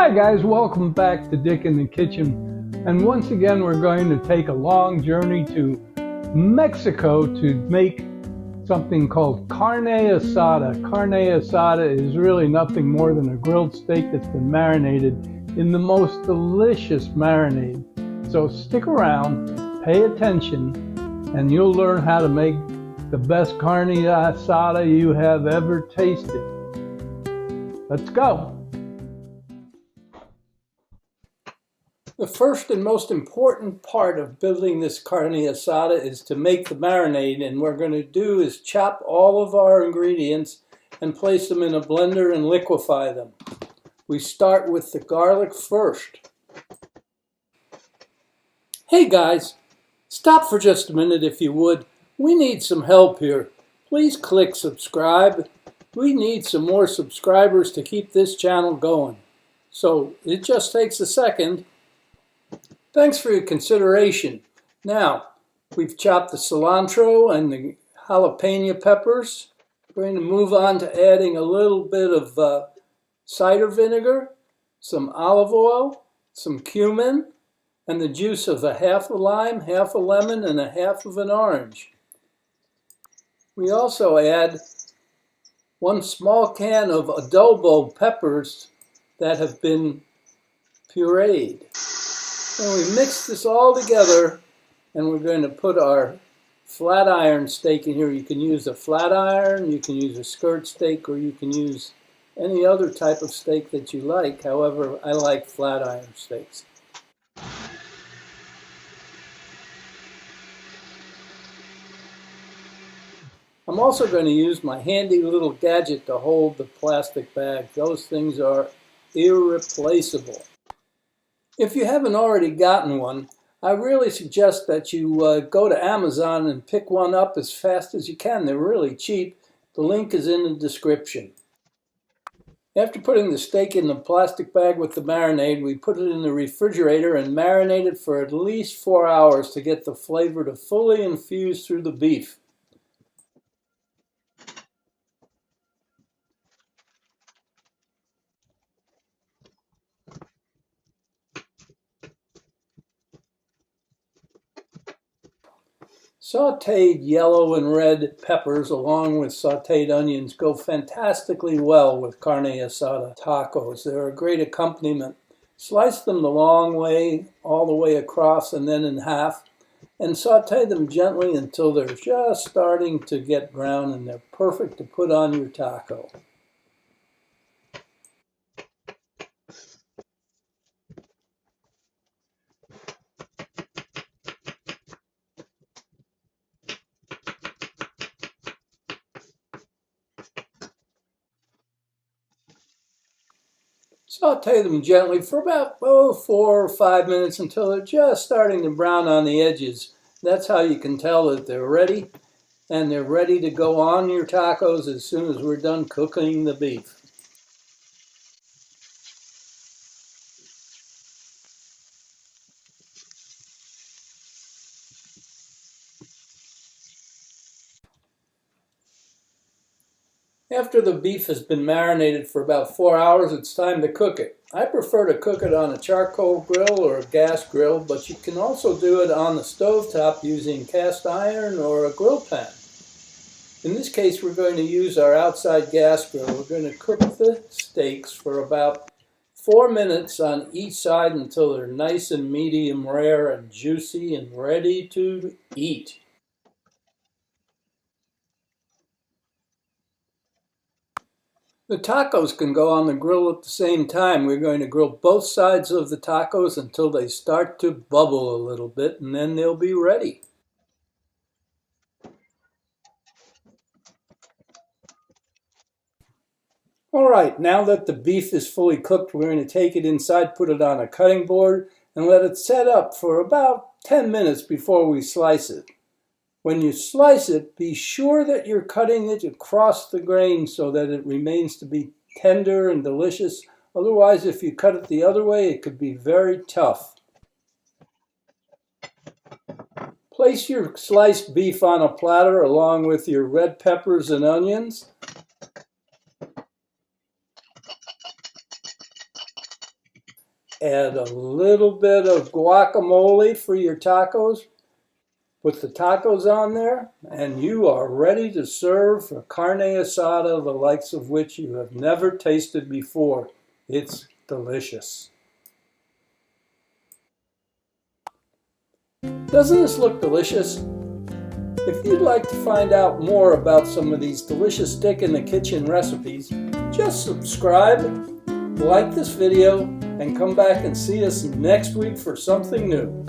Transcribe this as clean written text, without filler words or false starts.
Hi guys, welcome back to Dick in the Kitchen. And once again, we're going to take a long journey to Mexico to make something called carne asada. Carne asada is really nothing more than a grilled steak that's been marinated in the most delicious marinade. So stick around, pay attention, and you'll learn how to make the best carne asada you have ever tasted. Let's go. The first and most important part of building this carne asada is to make the marinade, and what we're going to do is chop all of our ingredients and place them in a blender and liquefy them. We start with the garlic first. Hey guys, stop for just a minute if you would. We need some help here. Please click subscribe. We need some more subscribers to keep this channel going. So it just takes a second. Thanks for your consideration. Now, we've chopped the cilantro and the jalapeno peppers. We're going to move on to adding a little bit of cider vinegar, some olive oil, some cumin, and the juice of a half a lime, half a lemon, and a half of an orange. We also add 1 small can of adobo peppers that have been pureed. And we mix this all together, and we're going to put our flat iron steak in here. You can use a flat iron, you can use a skirt steak, or you can use any other type of steak that you like. However, I like flat iron steaks. I'm also going to use my handy little gadget to hold the plastic bag. Those things are irreplaceable. If you haven't already gotten one, I really suggest that you go to Amazon and pick one up as fast as you can. They're really cheap. The link is in the description. After putting the steak in the plastic bag with the marinade, we put it in the refrigerator and marinate it for at least 4 hours to get the flavor to fully infuse through the beef. Sauteed yellow and red peppers along with sauteed onions go fantastically well with carne asada tacos. They're a great accompaniment. Slice them the long way, all the way across and then in half, and saute them gently until they're just starting to get brown and they're perfect to put on your taco. Saute them gently for about 4 or 5 minutes until they're just starting to brown on the edges. That's how you can tell that they're ready, and they're ready to go on your tacos as soon as we're done cooking the beef. After the beef has been marinated for about 4 hours, it's time to cook it. I prefer to cook it on a charcoal grill or a gas grill, but you can also do it on the stovetop using cast iron or a grill pan. In this case, we're going to use our outside gas grill. We're going to cook the steaks for about 4 minutes on each side until they're nice and medium rare and juicy and ready to eat. The tacos can go on the grill at the same time. We're going to grill both sides of the tacos until they start to bubble a little bit, and then they'll be ready. All right, now that the beef is fully cooked, we're going to take it inside, put it on a cutting board, and let it set up for about 10 minutes before we slice it. When you slice it, be sure that you're cutting it across the grain so that it remains to be tender and delicious. Otherwise, if you cut it the other way, it could be very tough. Place your sliced beef on a platter along with your red peppers and onions. Add a little bit of guacamole for your tacos. Put the tacos on there, and you are ready to serve a carne asada, the likes of which you have never tasted before. It's delicious. Doesn't this look delicious? If you'd like to find out more about some of these delicious stick in the kitchen recipes, just subscribe, like this video, and come back and see us next week for something new.